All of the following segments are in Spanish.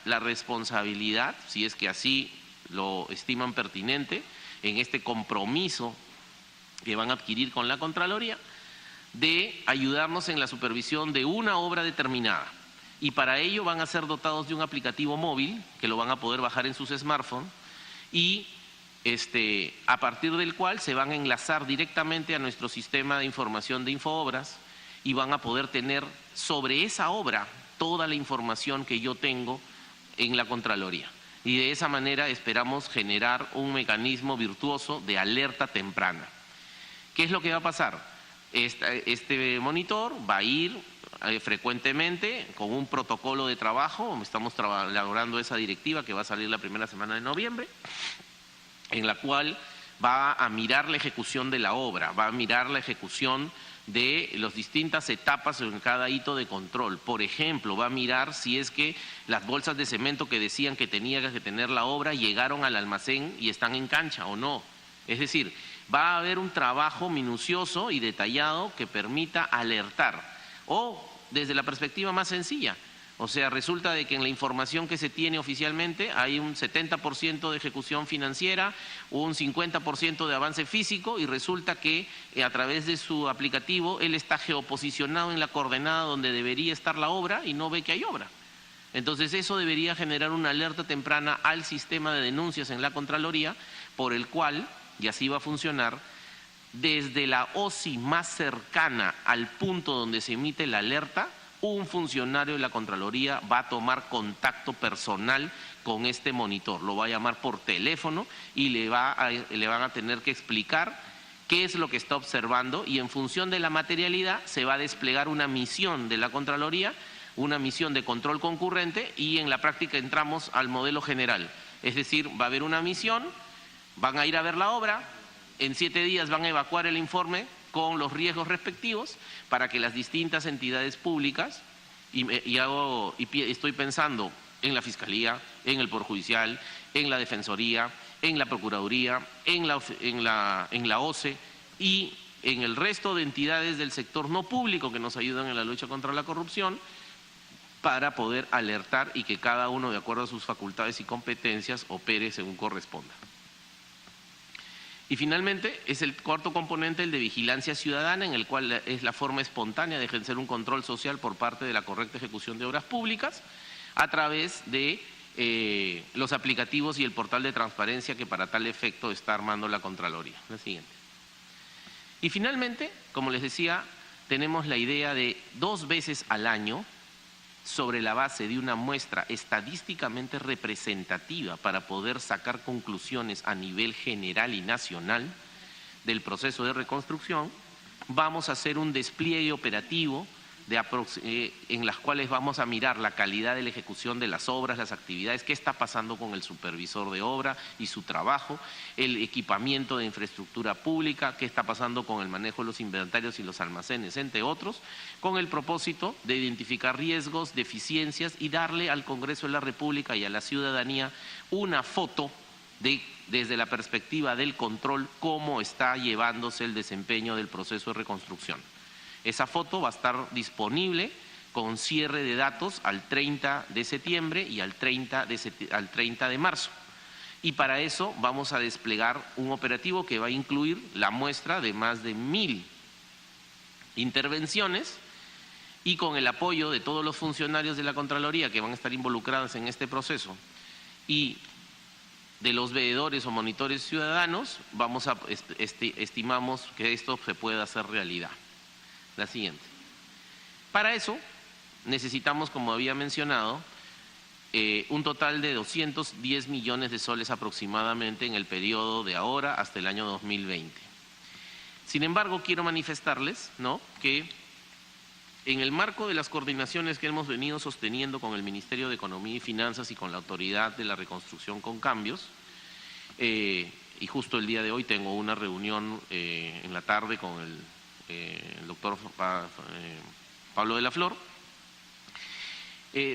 la responsabilidad, si es que así lo estiman pertinente, en este compromiso que van a adquirir con la Contraloría, de ayudarnos en la supervisión de una obra determinada. Y para ello van a ser dotados de un aplicativo móvil que lo van a poder bajar en sus smartphones y a partir del cual se van a enlazar directamente a nuestro sistema de información de Infoobras y van a poder tener sobre esa obra toda la información que yo tengo en la Contraloría. Y de esa manera esperamos generar un mecanismo virtuoso de alerta temprana. ¿Qué es lo que va a pasar? Este monitor va a ir frecuentemente con un protocolo de trabajo, estamos elaborando esa directiva que va a salir la primera semana de noviembre, en la cual va a mirar la ejecución de la obra, va a mirar la ejecución de las distintas etapas en cada hito de control. Por ejemplo, va a mirar si es que las bolsas de cemento que decían que tenía que tener la obra llegaron al almacén y están en cancha o no. Es decir, va a haber un trabajo minucioso y detallado que permita alertar. O desde la perspectiva más sencilla, o sea, resulta de que en la información que se tiene oficialmente hay un 70% de ejecución financiera, un 50% de avance físico y resulta que a través de su aplicativo él está geoposicionado en la coordenada donde debería estar la obra y no ve que hay obra. Entonces eso debería generar una alerta temprana al sistema de denuncias en la Contraloría, por el cual, y así va a funcionar, desde la OSI más cercana al punto donde se emite la alerta, un funcionario de la Contraloría va a tomar contacto personal con este monitor, lo va a llamar por teléfono y le van a tener que explicar qué es lo que está observando y en función de la materialidad se va a desplegar una misión de la Contraloría, una misión de control concurrente y en la práctica entramos al modelo general. Es decir, va a haber una misión, van a ir a ver la obra, en 7 días van a evacuar el informe con los riesgos respectivos para que las distintas entidades públicas, estoy pensando en la Fiscalía, en el Poder Judicial, en la Defensoría, en la Procuraduría, en la OCE y en el resto de entidades del sector no público que nos ayudan en la lucha contra la corrupción, para poder alertar y que cada uno, de acuerdo a sus facultades y competencias, opere según corresponda. Y finalmente es el cuarto componente, el de vigilancia ciudadana, en el cual es la forma espontánea de ejercer un control social por parte de la correcta ejecución de obras públicas a través de los aplicativos y el portal de transparencia que para tal efecto está armando la Contraloría. La siguiente. Y finalmente, como les decía, tenemos la idea de 2 veces al año, sobre la base de una muestra estadísticamente representativa para poder sacar conclusiones a nivel general y nacional del proceso de reconstrucción, vamos a hacer un despliegue operativo en las cuales vamos a mirar la calidad de la ejecución de las obras, las actividades, qué está pasando con el supervisor de obra y su trabajo, el equipamiento de infraestructura pública, qué está pasando con el manejo de los inventarios y los almacenes, entre otros, con el propósito de identificar riesgos, deficiencias y darle al Congreso de la República y a la ciudadanía una foto desde la perspectiva del control, cómo está llevándose el desempeño del proceso de reconstrucción. Esa foto va a estar disponible con cierre de datos al 30 de septiembre y al 30 de marzo. Y para eso vamos a desplegar un operativo que va a incluir la muestra de más de 1000 intervenciones y con el apoyo de todos los funcionarios de la Contraloría que van a estar involucrados en este proceso y de los veedores o monitores ciudadanos, estimamos que esto se pueda hacer realidad. La siguiente. Para eso necesitamos, como había mencionado, un total de 210 millones de soles aproximadamente en el periodo de ahora hasta el año 2020. Sin embargo, quiero manifestarles, que en el marco de las coordinaciones que hemos venido sosteniendo con el Ministerio de Economía y Finanzas y con la Autoridad de la Reconstrucción con Cambios, y justo el día de hoy tengo una reunión en la tarde con el doctor Pablo de la Flor.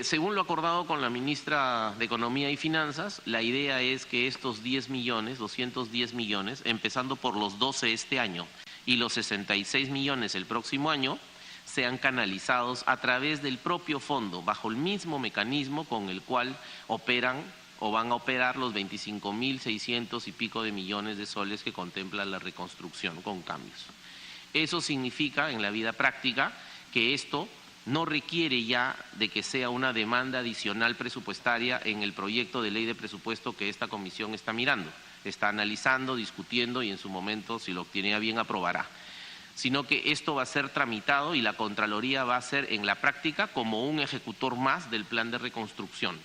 Según lo acordado con la ministra de Economía y Finanzas, la idea es que estos 10 millones, 210 millones, empezando por los 12 este año y los 66 millones el próximo año, sean canalizados a través del propio fondo, bajo el mismo mecanismo con el cual operan o van a operar los 25.600 y pico de millones de soles que contempla la reconstrucción con cambios. Eso significa en la vida práctica que esto no requiere ya de que sea una demanda adicional presupuestaria en el proyecto de ley de presupuesto que esta comisión está mirando, está analizando, discutiendo y en su momento, si lo tiene a bien, aprobará. Sino que esto va a ser tramitado y la Contraloría va a ser en la práctica como un ejecutor más del plan de reconstrucción.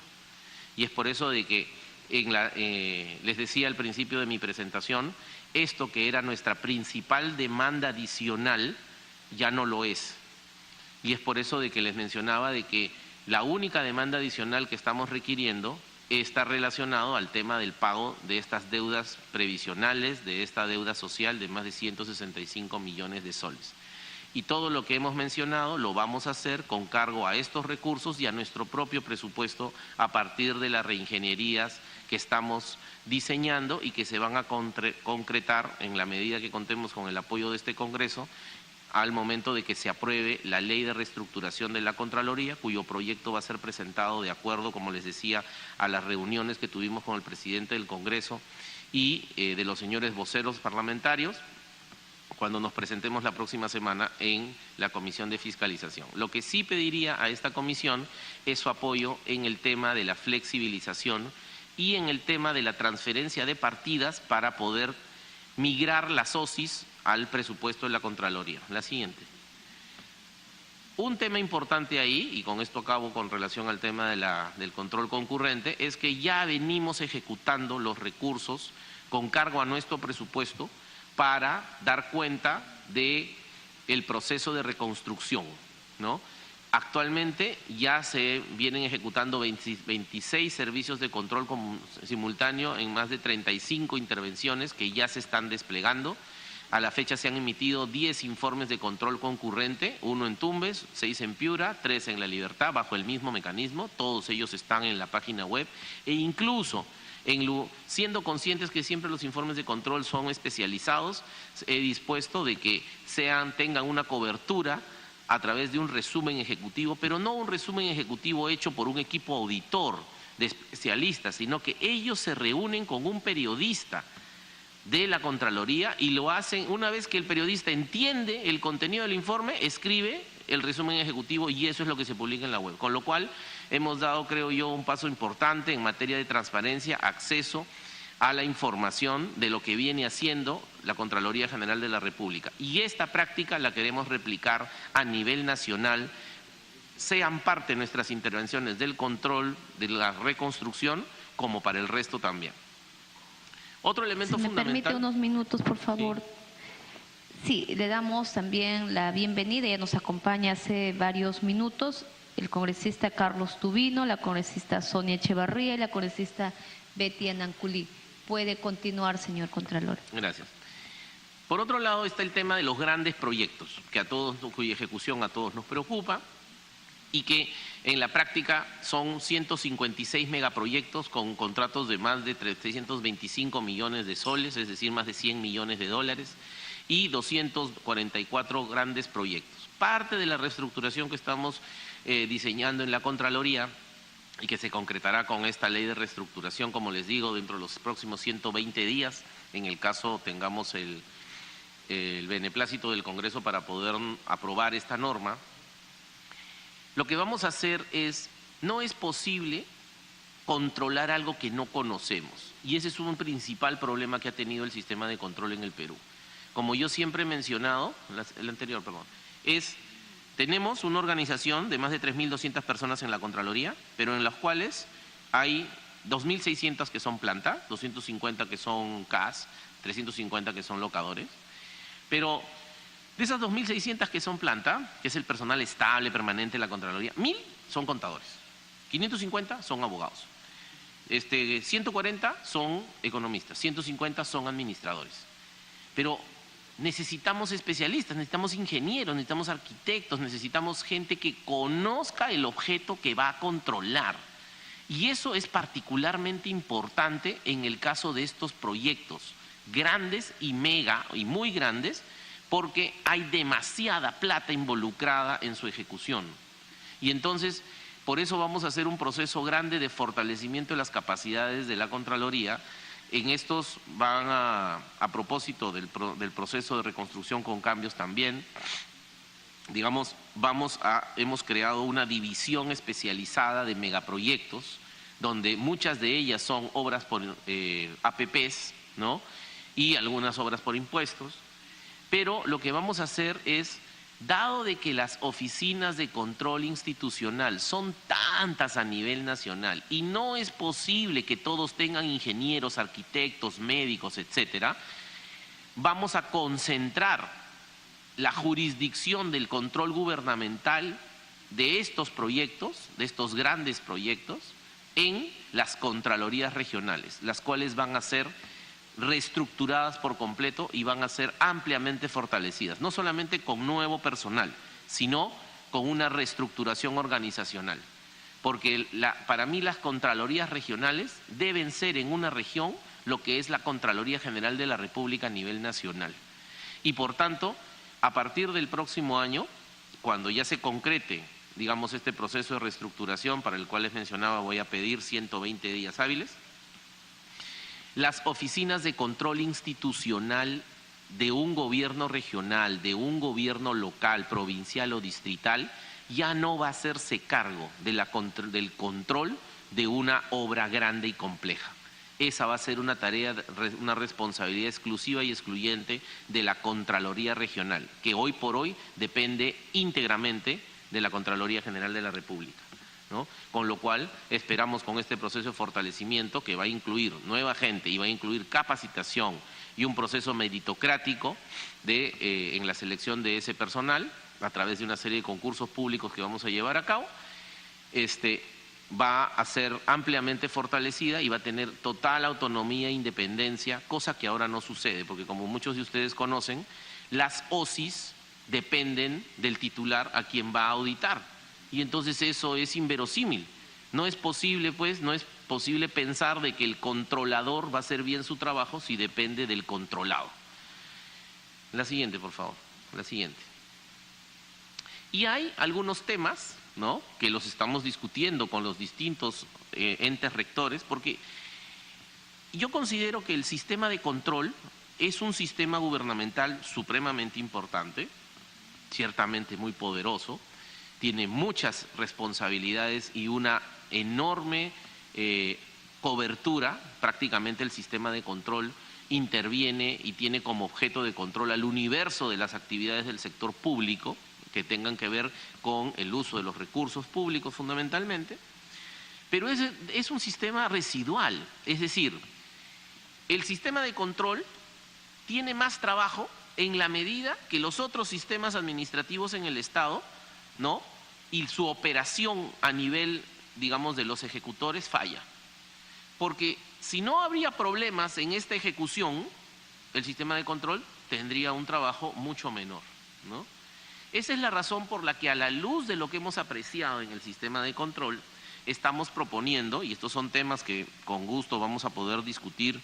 Y es por eso de que les decía al principio de mi presentación, esto que era nuestra principal demanda adicional ya no lo es. Y es por eso de que les mencionaba de que la única demanda adicional que estamos requiriendo está relacionado al tema del pago de estas deudas previsionales, de esta deuda social de más de 165 millones de soles. Y todo lo que hemos mencionado lo vamos a hacer con cargo a estos recursos y a nuestro propio presupuesto a partir de las reingenierías que estamos diseñando y que se van a concretar en la medida que contemos con el apoyo de este Congreso al momento de que se apruebe la ley de reestructuración de la Contraloría, cuyo proyecto va a ser presentado de acuerdo, como les decía, a las reuniones que tuvimos con el presidente del Congreso y de los señores voceros parlamentarios, cuando nos presentemos la próxima semana en la Comisión de Fiscalización. Lo que sí pediría a esta comisión es su apoyo en el tema de la flexibilización y en el tema de la transferencia de partidas para poder migrar las OSIs al presupuesto de la Contraloría. La siguiente. Un tema importante ahí, y con esto acabo con relación al tema del control concurrente, es que ya venimos ejecutando los recursos con cargo a nuestro presupuesto para dar cuenta del proceso de reconstrucción, ¿no? Actualmente ya se vienen ejecutando 26 servicios de control simultáneo en más de 35 intervenciones que ya se están desplegando. A la fecha se han emitido 10 informes de control concurrente, 1 en Tumbes, 6 en Piura, 3 en La Libertad, bajo el mismo mecanismo. Todos ellos están en la página web e incluso siendo conscientes que siempre los informes de control son especializados, he dispuesto de que tengan una cobertura a través de un resumen ejecutivo, pero no un resumen ejecutivo hecho por un equipo auditor de especialistas, sino que ellos se reúnen con un periodista de la Contraloría y lo hacen una vez que el periodista entiende el contenido del informe, escribe el resumen ejecutivo y eso es lo que se publica en la web. Con lo cual hemos dado, creo yo, un paso importante en materia de transparencia, acceso a la información de lo que viene haciendo la Contraloría General de la República. Y esta práctica la queremos replicar a nivel nacional, sean parte de nuestras intervenciones del control, de la reconstrucción, como para el resto también. Otro elemento fundamental. ¿Me permite unos minutos, por favor? Sí, le damos también la bienvenida, ella nos acompaña hace varios minutos, el congresista Carlos Tubino, la congresista Sonia Echevarría y la congresista Betty Ananculí. Puede continuar, señor Contralor. Gracias. Por otro lado está el tema de los grandes proyectos, cuya ejecución a todos nos preocupa y que en la práctica son 156 megaproyectos con contratos de más de 325 millones de soles, es decir, más de 100 millones de dólares, y 244 grandes proyectos. Parte de la reestructuración que estamos diseñando en la Contraloría y que se concretará con esta ley de reestructuración, como les digo, dentro de los próximos 120 días, en el caso tengamos el beneplácito del Congreso para poder aprobar esta norma. Lo que vamos a hacer no es posible controlar algo que no conocemos. Y ese es un principal problema que ha tenido el sistema de control en el Perú. Como yo siempre he mencionado, tenemos una organización de más de 3.200 personas en la Contraloría, pero en las cuales hay 2.600 que son planta, 250 que son CAS, 350 que son locadores, pero de esas 2.600 que son planta, que es el personal estable, permanente de la Contraloría, 1.000 son contadores, 550 son abogados, 140 son economistas, 150 son administradores. Pero necesitamos especialistas, necesitamos ingenieros, necesitamos arquitectos, necesitamos gente que conozca el objeto que va a controlar. Y eso es particularmente importante en el caso de estos proyectos grandes y muy grandes, porque hay demasiada plata involucrada en su ejecución. Y entonces, por eso vamos a hacer un proceso grande de fortalecimiento de las capacidades de la Contraloría. En estos van a propósito del proceso de reconstrucción con cambios también, digamos, hemos creado una división especializada de megaproyectos, donde muchas de ellas son obras por APPs, ¿no? Y algunas obras por impuestos. Pero lo que vamos a hacer es, dado de que las oficinas de control institucional son tantas a nivel nacional y no es posible que todos tengan ingenieros, arquitectos, médicos, etcétera, vamos a concentrar la jurisdicción del control gubernamental de estos proyectos, de estos grandes proyectos, en las contralorías regionales, las cuales van a ser reestructuradas por completo y van a ser ampliamente fortalecidas, no solamente con nuevo personal, sino con una reestructuración organizacional. Porque para mí las contralorías regionales deben ser en una región lo que es la Contraloría General de la República a nivel nacional. Y por tanto, a partir del próximo año, cuando ya se concrete, digamos, este proceso de reestructuración para el cual les mencionaba, voy a pedir 120 días hábiles, las oficinas de control institucional de un gobierno regional, de un gobierno local, provincial o distrital, ya no va a hacerse cargo del control de una obra grande y compleja. Esa va a ser una tarea, una responsabilidad exclusiva y excluyente de la Contraloría Regional, que hoy por hoy depende íntegramente de la Contraloría General de la República, ¿no? Con lo cual esperamos con este proceso de fortalecimiento, que va a incluir nueva gente y va a incluir capacitación y un proceso meritocrático en la selección de ese personal a través de una serie de concursos públicos que vamos a llevar a cabo, va a ser ampliamente fortalecida y va a tener total autonomía e independencia, cosa que ahora no sucede, porque como muchos de ustedes conocen, las OSIs dependen del titular a quien va a auditar. Y entonces eso es inverosímil. No es posible, pues, no es posible pensar de que el controlador va a hacer bien su trabajo si depende del controlado. La siguiente, por favor, la siguiente. Y hay algunos temas, ¿no?, que los estamos discutiendo con los distintos entes rectores, porque yo considero que el sistema de control es un sistema gubernamental supremamente importante, ciertamente muy poderoso, tiene muchas responsabilidades y una enorme cobertura. Prácticamente el sistema de control interviene y tiene como objeto de control al universo de las actividades del sector público que tengan que ver con el uso de los recursos públicos fundamentalmente, pero es un sistema residual, es decir, el sistema de control tiene más trabajo en la medida que los otros sistemas administrativos en el Estado, ¿no?, y su operación a nivel, digamos, de los ejecutores falla. Porque si no habría problemas en esta ejecución, el sistema de control tendría un trabajo mucho menor, ¿no? Esa es la razón por la que, a la luz de lo que hemos apreciado en el sistema de control, estamos proponiendo, y estos son temas que con gusto vamos a poder discutir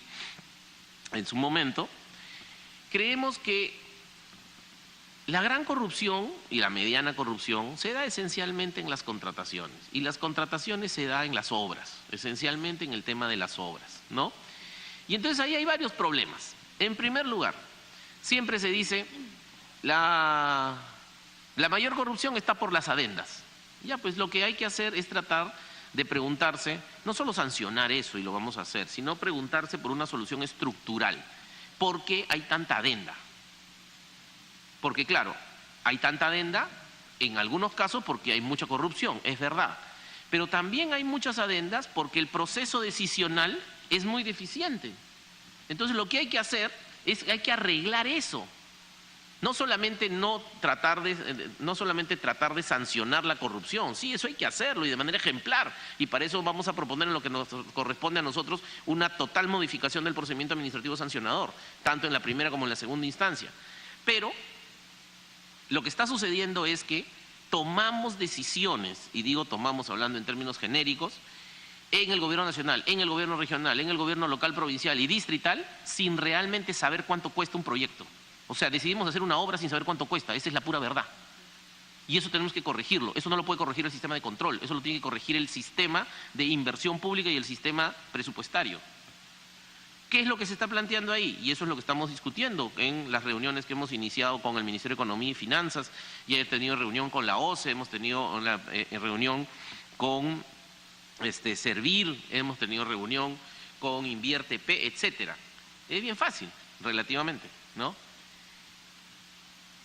en su momento, creemos que la gran corrupción y la mediana corrupción se da esencialmente en las contrataciones, y las contrataciones se da en las obras, esencialmente en el tema de las obras, ¿no? Y entonces ahí hay varios problemas. En primer lugar, siempre se dice la mayor corrupción está por las adendas. Ya, pues lo que hay que hacer es tratar de preguntarse, no solo sancionar eso, y lo vamos a hacer, sino preguntarse por una solución estructural. ¿Por qué hay tanta adenda? Porque claro, hay tanta adenda en algunos casos porque hay mucha corrupción, es verdad. Pero también hay muchas adendas porque el proceso decisional es muy deficiente. Entonces lo que hay que hacer es que hay que arreglar eso. No solamente tratar de sancionar la corrupción, sí, eso hay que hacerlo y de manera ejemplar, y para eso vamos a proponer, en lo que nos corresponde a nosotros, una total modificación del procedimiento administrativo sancionador, tanto en la primera como en la segunda instancia. Pero lo que está sucediendo es que tomamos decisiones, y digo tomamos hablando en términos genéricos, en el gobierno nacional, en el gobierno regional, en el gobierno local, provincial y distrital, sin realmente saber cuánto cuesta un proyecto. O sea, decidimos hacer una obra sin saber cuánto cuesta, esa es la pura verdad. Y eso tenemos que corregirlo, eso no lo puede corregir el sistema de control, eso lo tiene que corregir el sistema de inversión pública y el sistema presupuestario. ¿Qué es lo que se está planteando ahí? Y eso es lo que estamos discutiendo en las reuniones que hemos iniciado con el Ministerio de Economía y Finanzas, ya he tenido reunión con la OCE, hemos tenido una reunión con Servir, hemos tenido reunión con Invierte P, etcétera. Es bien fácil, relativamente, ¿no?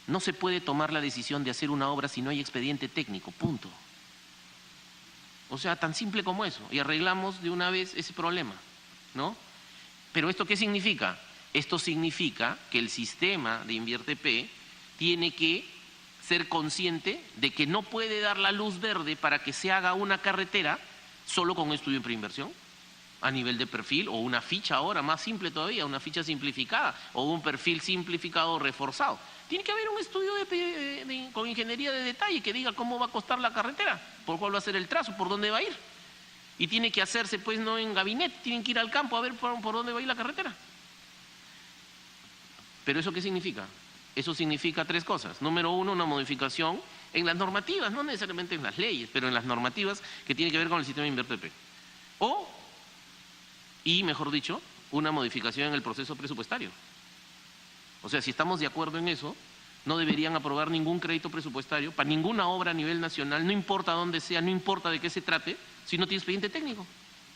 No se puede tomar la decisión de hacer una obra si no hay expediente técnico, punto. O sea, tan simple como eso, y arreglamos de una vez ese problema, ¿no? Pero ¿esto qué significa? Esto significa que el sistema de Invierte P tiene que ser consciente de que no puede dar la luz verde para que se haga una carretera solo con un estudio de preinversión a nivel de perfil, o una ficha ahora más simple todavía, una ficha simplificada, o un perfil simplificado o reforzado. Tiene que haber un estudio con ingeniería de detalle que diga cómo va a costar la carretera, por cuál va a ser el trazo, por dónde va a ir. Y tiene que hacerse, pues, no en gabinete, tienen que ir al campo a ver por dónde va a ir la carretera. ¿Pero eso qué significa? Eso significa tres cosas. Número uno, una modificación en las normativas, no necesariamente en las leyes, pero en las normativas que tienen que ver con el sistema de Invierte P. Y mejor dicho, una modificación en el proceso presupuestario. O sea, si estamos de acuerdo en eso, no deberían aprobar ningún crédito presupuestario para ninguna obra a nivel nacional, no importa dónde sea, no importa de qué se trate, si no tiene expediente técnico.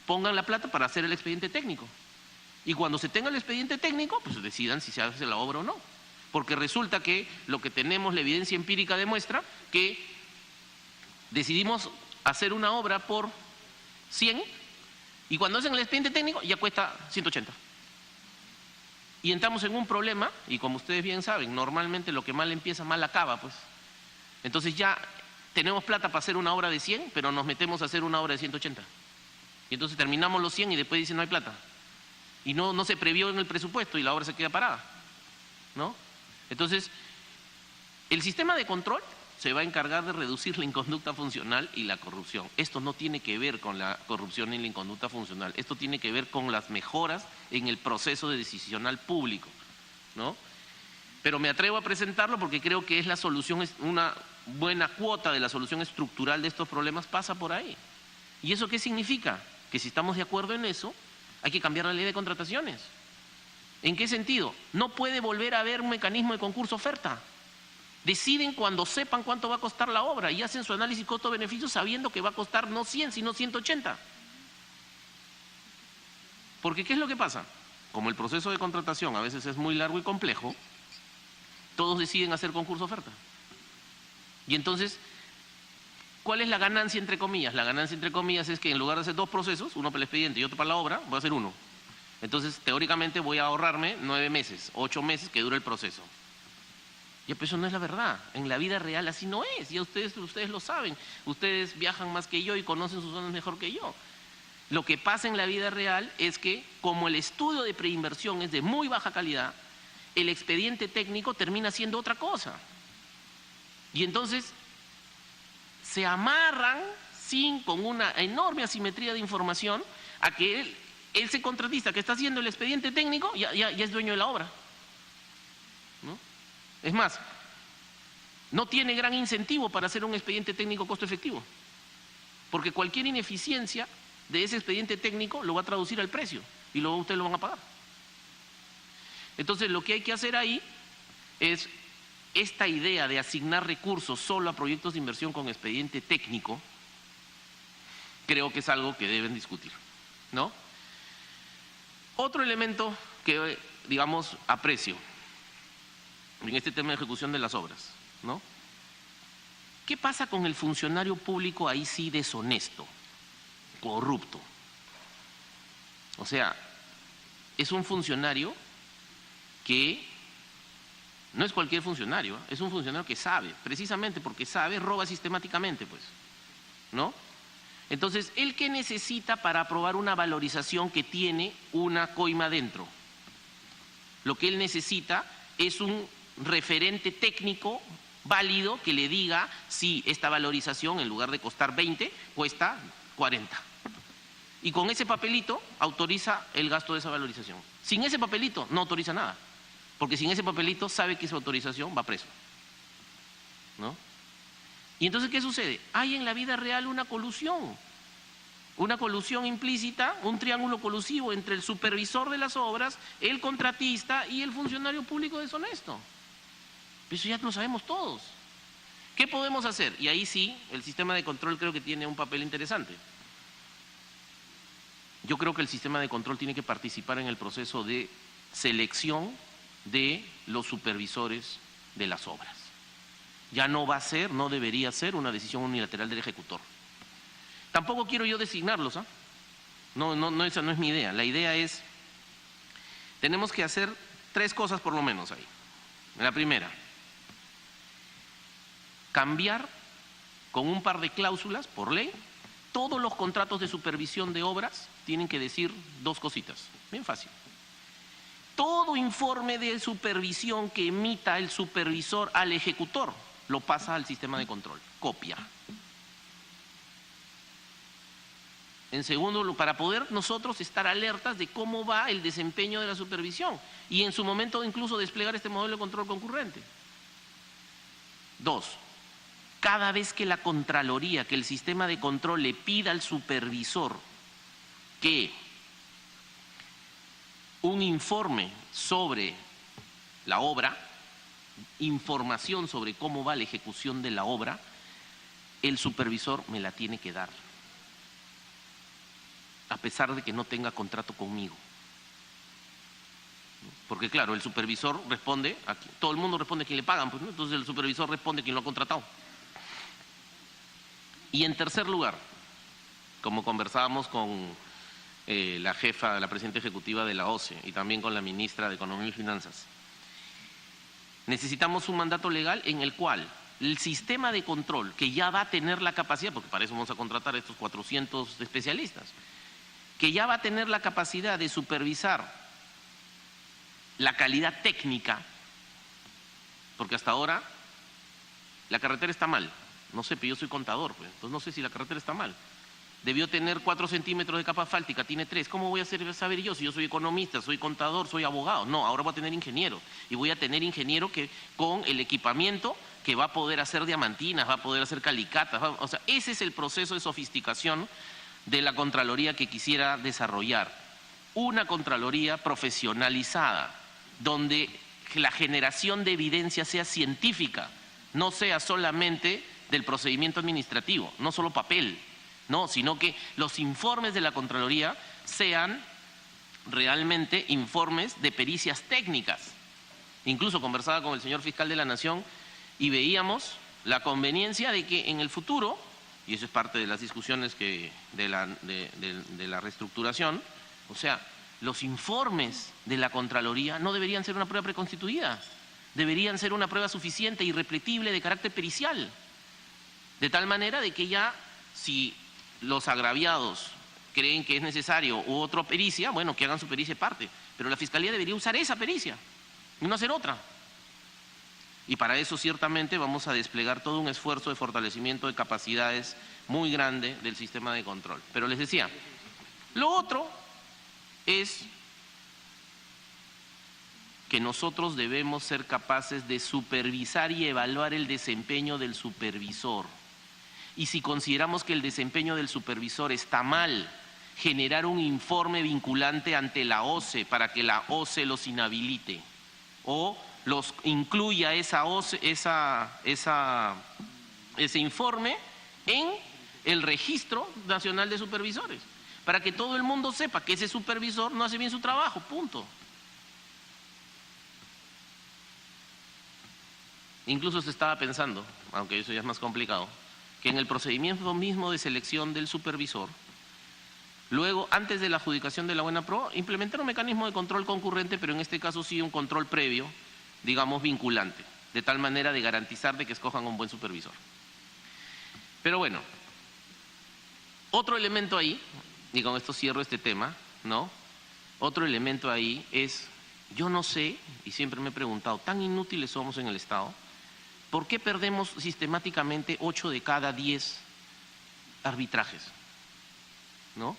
Pongan la plata para hacer el expediente técnico. Y cuando se tenga el expediente técnico, pues decidan si se hace la obra o no. Porque resulta que lo que tenemos, la evidencia empírica demuestra que decidimos hacer una obra por 100 y cuando hacen el expediente técnico ya cuesta 180. Y entramos en un problema, y como ustedes bien saben, normalmente lo que mal empieza, mal acaba, pues. Entonces ya tenemos plata para hacer una obra de 100, pero nos metemos a hacer una obra de 180. Y entonces terminamos los 100 y después dicen no hay plata. Y no se previó en el presupuesto y la obra se queda parada, ¿no? Entonces, el sistema de control se va a encargar de reducir la inconducta funcional y la corrupción. Esto no tiene que ver con la corrupción ni la inconducta funcional, esto tiene que ver con las mejoras en el proceso decisional público, ¿no? Pero me atrevo a presentarlo porque creo que es la solución, es una buena cuota de la solución estructural de estos problemas pasa por ahí. ¿Y eso qué significa? Que si estamos de acuerdo en eso, hay que cambiar la ley de contrataciones. ¿En qué sentido? No puede volver a haber un mecanismo de concurso-oferta. Deciden cuando sepan cuánto va a costar la obra y hacen su análisis costo-beneficio sabiendo que va a costar no 100, sino 180. Porque ¿qué es lo que pasa? Como el proceso de contratación a veces es muy largo y complejo, todos deciden hacer concurso-oferta. Y entonces, ¿cuál es la ganancia entre comillas? La ganancia entre comillas es que en lugar de hacer dos procesos, uno para el expediente y otro para la obra, voy a hacer uno. Entonces, teóricamente voy a ahorrarme 9 meses, 8 meses que dura el proceso. Ya, pero eso no es la verdad. En la vida real así no es. Ya ustedes lo saben. Ustedes viajan más que yo y conocen sus zonas mejor que yo. Lo que pasa en la vida real es que, como el estudio de preinversión es de muy baja calidad, el expediente técnico termina siendo otra cosa. Y entonces se amarran con una enorme asimetría de información a que ese contratista que está haciendo el expediente técnico ya es dueño de la obra, ¿no? Es más, no tiene gran incentivo para hacer un expediente técnico costo efectivo, porque cualquier ineficiencia de ese expediente técnico lo va a traducir al precio y luego ustedes lo van a pagar. Entonces lo que hay que hacer ahí es esta idea de asignar recursos solo a proyectos de inversión con expediente técnico, creo que es algo que deben discutir, ¿no? Otro elemento que, digamos, aprecio en este tema de ejecución de las obras, ¿no? ¿Qué pasa con el funcionario público ahí sí deshonesto, corrupto? O sea, es un funcionario que no es cualquier funcionario, es un funcionario que sabe, precisamente porque sabe, roba sistemáticamente, pues, ¿no? Entonces, ¿él qué necesita para aprobar una valorización que tiene una coima dentro? Lo que él necesita es un referente técnico válido que le diga si esta valorización en lugar de costar 20 cuesta 40. Y con ese papelito autoriza el gasto de esa valorización. Sin ese papelito no autoriza nada, porque sin ese papelito sabe que esa autorización va preso, ¿no? Y entonces, ¿qué sucede? Hay en la vida real una colusión implícita, un triángulo colusivo entre el supervisor de las obras, el contratista y el funcionario público deshonesto. Eso ya lo sabemos todos. ¿Qué podemos hacer? Y ahí sí, el sistema de control creo que tiene un papel interesante. Yo creo que el sistema de control tiene que participar en el proceso de selección de los supervisores de las obras. Ya no va a ser, no debería ser una decisión unilateral del ejecutor. Tampoco quiero yo designarlos, ¿ah? No, esa no es mi idea. La idea es, tenemos que hacer 3 cosas por lo menos ahí. La primera, cambiar con un par de cláusulas por ley, todos los contratos de supervisión de obras tienen que decir 2 cositas, bien fácil. Todo informe de supervisión que emita el supervisor al ejecutor lo pasa al sistema de control, copia. En segundo, para poder nosotros estar alertas de cómo va el desempeño de la supervisión y en su momento incluso desplegar este modelo de control concurrente. 2, cada vez que la Contraloría, que el sistema de control le pida al supervisor que un informe sobre la obra, información sobre cómo va la ejecución de la obra, el supervisor me la tiene que dar, a pesar de que no tenga contrato conmigo. Porque claro, el supervisor responde, todo el mundo responde a quien le pagan, pues, ¿no? Entonces el supervisor responde a quien lo ha contratado. Y en tercer lugar, como conversábamos con la jefa, la presidenta ejecutiva de la OCE y también con la ministra de Economía y Finanzas, necesitamos un mandato legal en el cual el sistema de control, que ya va a tener la capacidad, porque para eso vamos a contratar a estos 400 especialistas, que ya va a tener la capacidad de supervisar la calidad técnica, porque hasta ahora la carretera está mal, no sé, pero yo soy contador, pues, entonces no sé si la carretera está mal. Debió tener 4 centímetros de capa asfáltica, tiene 3. ¿Cómo voy a saber yo si yo soy economista, soy contador, soy abogado? No, ahora voy a tener ingeniero. Y voy a tener ingeniero que con el equipamiento que va a poder hacer diamantinas, va a poder hacer calicatas. O sea, ese es el proceso de sofisticación de la Contraloría que quisiera desarrollar. Una Contraloría profesionalizada, donde la generación de evidencia sea científica, no sea solamente del procedimiento administrativo, no solo papel. No, sino que los informes de la Contraloría sean realmente informes de pericias técnicas. Incluso conversaba con el señor fiscal de la Nación y veíamos la conveniencia de que en el futuro, y eso es parte de las discusiones de la reestructuración, o sea, los informes de la Contraloría no deberían ser una prueba preconstituida, deberían ser una prueba suficiente y repetible de carácter pericial, de tal manera de que ya, si los agraviados creen que es necesario u otra pericia, bueno, que hagan su pericia parte, pero la Fiscalía debería usar esa pericia y no hacer otra. Y para eso ciertamente vamos a desplegar todo un esfuerzo de fortalecimiento de capacidades muy grande del sistema de control. Pero les decía, lo otro es que nosotros debemos ser capaces de supervisar y evaluar el desempeño del supervisor. Y si consideramos que el desempeño del supervisor está mal, generar un informe vinculante ante la OCE para que la OCE los inhabilite o los incluya ese informe en el Registro Nacional de Supervisores, para que todo el mundo sepa que ese supervisor no hace bien su trabajo, punto. Incluso se estaba pensando, aunque eso ya es más complicado, que en el procedimiento mismo de selección del supervisor, luego, antes de la adjudicación de la buena pro, implementar un mecanismo de control concurrente, pero en este caso sí un control previo, digamos vinculante, de tal manera de garantizar de que escojan un buen supervisor. Pero bueno, otro elemento ahí, y con esto cierro este tema, ¿no? Otro elemento ahí es, yo no sé, y siempre me he preguntado, tan inútiles somos en el Estado, ¿por qué perdemos sistemáticamente 8 de cada 10 arbitrajes? ¿No?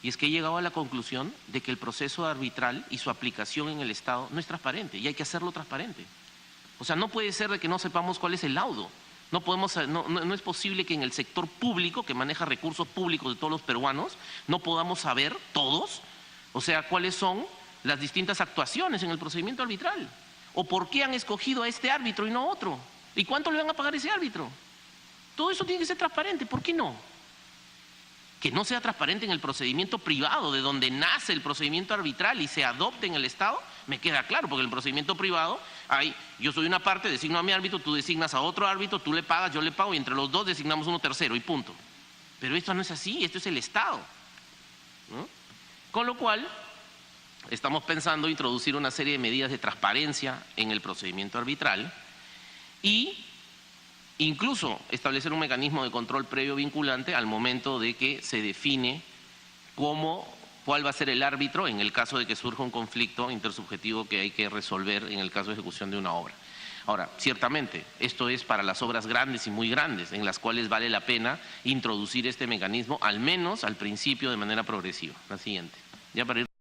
Y es que he llegado a la conclusión de que el proceso arbitral y su aplicación en el Estado no es transparente y hay que hacerlo transparente. O sea, no puede ser de que no sepamos cuál es el laudo. No es posible que en el sector público, que maneja recursos públicos de todos los peruanos, no podamos saber todos, o sea, cuáles son las distintas actuaciones en el procedimiento arbitral. O por qué han escogido a este árbitro y no a otro. ¿Y cuánto le van a pagar a ese árbitro? Todo eso tiene que ser transparente. ¿Por qué no? Que no sea transparente en el procedimiento privado, de donde nace el procedimiento arbitral y se adopte en el Estado, me queda claro, porque en el procedimiento privado yo soy una parte, designo a mi árbitro, tú designas a otro árbitro, tú le pagas, yo le pago y entre los dos designamos uno tercero y punto. Pero esto no es así, esto es el Estado, ¿no? Con lo cual, estamos pensando introducir una serie de medidas de transparencia en el procedimiento arbitral y incluso establecer un mecanismo de control previo vinculante al momento de que se define cuál va a ser el árbitro en el caso de que surja un conflicto intersubjetivo que hay que resolver en el caso de ejecución de una obra. Ahora, ciertamente, esto es para las obras grandes y muy grandes, en las cuales vale la pena introducir este mecanismo, al menos al principio de manera progresiva. La siguiente. Ya para ir